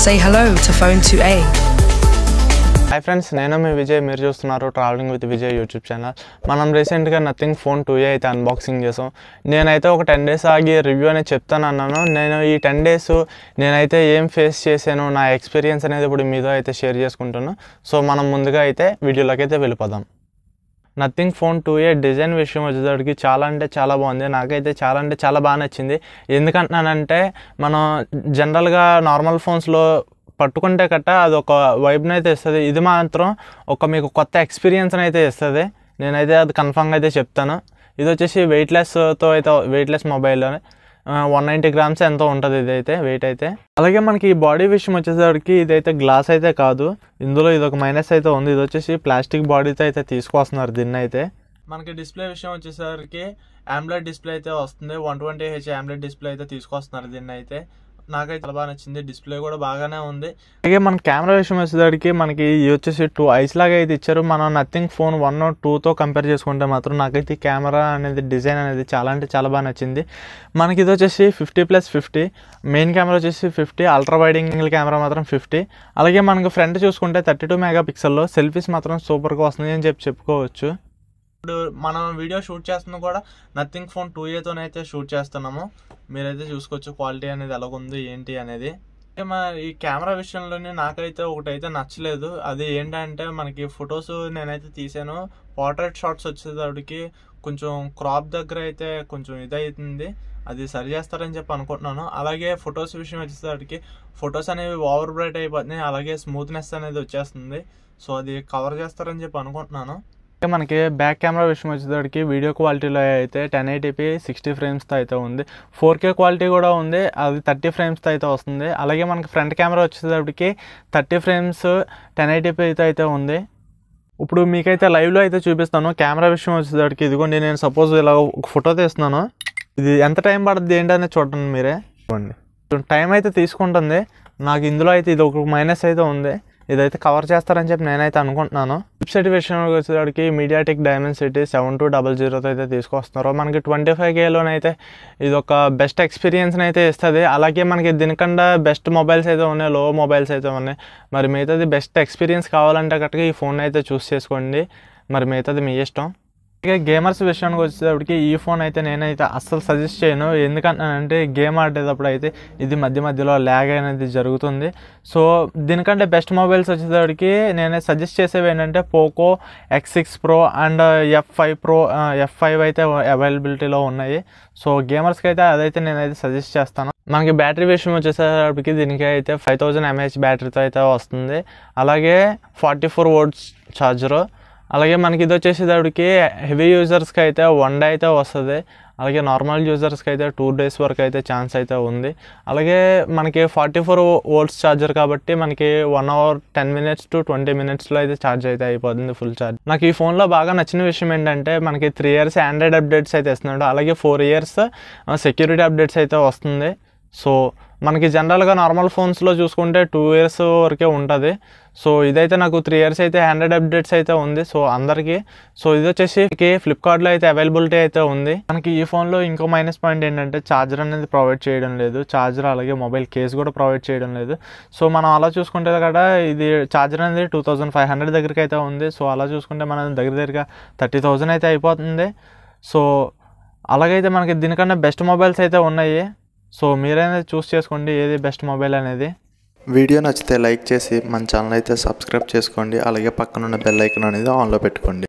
Say hello to Phone 2A. Hi friends, నేను మీ విజయ్, మీరు చూస్తున్నారు travelling with Vijay YouTube channel. మనం రీసెంట్గా నథింగ్ ఫోన్ 2A అయితే అన్బాక్సింగ్ చేసాం. నేనైతే ఒక 10 days ఆగి రివ్యూ అనేది చెప్తాను అన్నాను. నేను ఈ 10 days నేనైతే ఏం ఫేస్ చేశాను, నా ఎక్స్పీరియన్స్ అనేది ఇప్పుడు మీతో అయితే షేర్ చేసుకుంటాను. సో మనం ముందుగా అయితే వీడియోలోకి అయితే వెళ్ళిపోదాం. నథింగ్ ఫోన్ 2A డిజైన్ విషయం వచ్చేసరికి చాలా అంటే చాలా బాగుంది. నాకైతే చాలా అంటే చాలా బాగా నచ్చింది. ఎందుకంటున్నానంటే మనం జనరల్గా నార్మల్ ఫోన్స్లో పట్టుకుంటే కట్ట అది ఒక వైబ్ని అయితే ఇస్తుంది. ఇది మాత్రం ఒక మీకు కొత్త ఎక్స్పీరియన్స్ అయితే ఇస్తుంది. నేనైతే అది కన్ఫర్మ్గా అయితే చెప్తాను. ఇది వచ్చేసి వెయిట్లెస్ మొబైల్ 190 grams ఎంతో ఉంటుంది ఇదైతే వెయిట్ అయితే. అలాగే మనకి ఈ బాడీ విషయం వచ్చేసరికి ఇదైతే గ్లాస్ అయితే కాదు, ఇందులో ఇది ఒక మైనస్ అయితే ఉంది. ఇది వచ్చేసి ప్లాస్టిక్ బాడీతో అయితే తీసుకొస్తున్నారు దీన్ని అయితే. మనకి డిస్ప్లే విషయం వచ్చేసరికి AMOLED డిస్ప్లే అయితే వస్తుంది. 120Hz AMOLED డిస్ప్లే అయితే తీసుకొస్తున్నారు దీన్ని అయితే. నాకైతే చాలా బాగా నచ్చింది. డిస్ప్లే కూడా బాగానే ఉంది. అలాగే మన కెమెరా విషయం వచ్చేసరికి మనకి ఇది వచ్చేసి 2 eyes లాగా అయితే ఇచ్చారు. మనం నథింగ్ ఫోన్ 1 or 2తో కంపేర్ చేసుకుంటే మాత్రం నాకైతే కెమెరా అనేది డిజైన్ అనేది చాలా అంటే చాలా బాగా నచ్చింది. మనకి ఇది వచ్చేసి 50+50, మెయిన్ కెమెరా వచ్చేసి 50, అల్ట్రా వైడ్ యాంగిల్ కెమెరా మాత్రం 50. అలాగే మనకు ఫ్రంట్ చూసుకుంటే 32 MP సెల్ఫీస్ మాత్రం సూపర్గా వస్తుంది అని చెప్పుకోవచ్చు. ఇప్పుడు మనం వీడియో షూట్ చేస్తుంది కూడా నథింగ్ ఫోన్ 2Aతోనైతే షూట్ చేస్తున్నాము. మీరైతే చూసుకోవచ్చు క్వాలిటీ అనేది ఎలాగుంది ఏంటి అనేది. ఈ కెమెరా విషయంలోనే నాకైతే ఒకటైతే నచ్చలేదు. అది ఏంటంటే మనకి ఫొటోస్ నేనైతే తీసాను, పోర్ట్రేట్ షాట్స్ వచ్చేటప్పటికి కొంచెం క్రాప్ దగ్గర అయితే కొంచెం ఇదవుతుంది. అది సరి చేస్తారని చెప్పి అనుకుంటున్నాను. అలాగే ఫొటోస్ విషయం వచ్చేసరికి ఫొటోస్ అనేవి ఓవర్ బ్రైట్ అయిపోతున్నాయి. అలాగే స్మూత్నెస్ అనేది వచ్చేస్తుంది. సో అది కవర్ చేస్తారని చెప్పి అనుకుంటున్నాను. మనకి బ్యాక్ కెమెరా విషయం వచ్చేసరికి వీడియో క్వాలిటీలో అయితే 1080p 60 ఫ్రేమ్స్తో అయితే ఉంది. 4K క్వాలిటీ కూడా ఉంది, అది 30 ఫ్రేమ్స్తో అయితే వస్తుంది. అలాగే మనకి ఫ్రంట్ కెమెరా వచ్చేసరికి 30 ఫ్రేమ్స్ 1080pతో అయితే ఉంది. ఇప్పుడు మీకైతే లైవ్లో అయితే చూపిస్తాను. కెమెరా విషయం వచ్చేసరికి ఇదిగోండి, నేను సపోజ్ ఇలా ఒక ఫోటో తీస్తున్నాను. ఇది ఎంత టైం పడుతుంది ఏంటనే చూడండి మీరే. టైం అయితే తీసుకుంటుంది. నాకు ఇందులో అయితే ఇది ఒక మైనస్ అయితే ఉంది. ఇదైతే కవర్ చేస్తారని చెప్పి నేనైతే అనుకుంటున్నాను. చిప్సెట్ విషయంలో వచ్చేసరికి MediaTek Dimensity 7200 అయితే తీసుకొస్తున్నారు. మనకి 25Kలోనైతే ఇది ఒక బెస్ట్ ఎక్స్పీరియన్స్ని అయితే ఇస్తుంది. అలాగే మనకి దీనికన్నా బెస్ట్ మొబైల్స్ అయితే ఉన్నాయి, లో మొబైల్స్ అయితే ఉన్నాయి. మరి మిగతాది బెస్ట్ ఎక్స్పీరియన్స్ కావాలంటే కరెక్ట్గా ఈ ఫోన్ అయితే చూస్ చేసుకోండి. మరి మిగతాది మీ ఇష్టం. అలాగే గేమర్స్ విషయానికి వచ్చేటప్పటికి ఈ ఫోన్ అయితే నేనైతే అస్సలు సజెస్ట్ చేయను. ఎందుకంటే గేమ్ ఆడేటప్పుడు అయితే ఇది మధ్యలో ల్యాగ్ అనేది జరుగుతుంది. సో దీనికంటే బెస్ట్ మొబైల్స్ వచ్చేటప్పటికి నేను సజెస్ట్ చేసేవి ఏంటంటే Poco X6 Pro and F5 అయితే అవైలబిలిటీలో ఉన్నాయి. సో గేమర్స్కి అయితే అదైతే నేనైతే సజెస్ట్ చేస్తాను. మనకి బ్యాటరీ విషయం వచ్చేసరికి దీనికి అయితే 5000 mAh బ్యాటరీతో అయితే వస్తుంది. అలాగే 44 volts ఛార్జరు. అలాగే మనకి ఇది వచ్చేసేటప్పటికి హెవీ యూజర్స్కి అయితే 1 day అయితే వస్తుంది. అలాగే నార్మల్ యూజర్స్కి అయితే 2 days వరకు అయితే ఛాన్స్ అయితే ఉంది. అలాగే మనకి 44 volts ఛార్జర్ కాబట్టి మనకి 1 hour 10 minutes to 20 minutesలో అయితే ఛార్జ్ అయితే అయిపోతుంది ఫుల్ ఛార్జ్. నాకు ఈ ఫోన్లో బాగా నచ్చిన విషయం ఏంటంటే మనకి 3 years ఆండ్రాయిడ్ అప్డేట్స్ అయితే ఇస్తున్నాడు. అలాగే 4 years సెక్యూరిటీ అప్డేట్స్ అయితే వస్తుంది. సో మనకి జనరల్గా నార్మల్ ఫోన్స్లో చూసుకుంటే 2 years వరకే ఉంటుంది. సో ఇదైతే నాకు 3 years అయితే ఆండ్రాయిడ్ అప్డేట్స్ అయితే ఉంది. సో అందరికీ. సో ఇది వచ్చేసి ఫ్లిప్కార్ట్లో అయితే అవైలబిలిటీ అయితే ఉంది. మనకి ఈ ఫోన్లో ఇంకో మైనస్ పాయింట్ ఏంటంటే ఛార్జర్ అనేది ప్రొవైడ్ చేయడం లేదు. ఛార్జర్ అలాగే మొబైల్ కేస్ కూడా ప్రొవైడ్ చేయడం లేదు. సో మనం అలా చూసుకుంటే కూడా ఇది ఛార్జర్ అనేది 2500 దగ్గరికి అయితే ఉంది. సో అలా చూసుకుంటే మనం దగ్గరగా 30,000 అయితే అయిపోతుంది. సో అలాగైతే మనకి దీనికన్నా బెస్ట్ మొబైల్స్ అయితే ఉన్నాయి. సో మీరైనా చూస్ చేసుకోండి ఏది బెస్ట్ మొబైల్ అనేది. వీడియో నచ్చితే లైక్ చేసి మన ఛానల్ అయితే సబ్స్క్రైబ్ చేసుకోండి. అలాగే పక్కనున్న బెల్ ఐకాన్ అనేది ఆన్లో పెట్టుకోండి.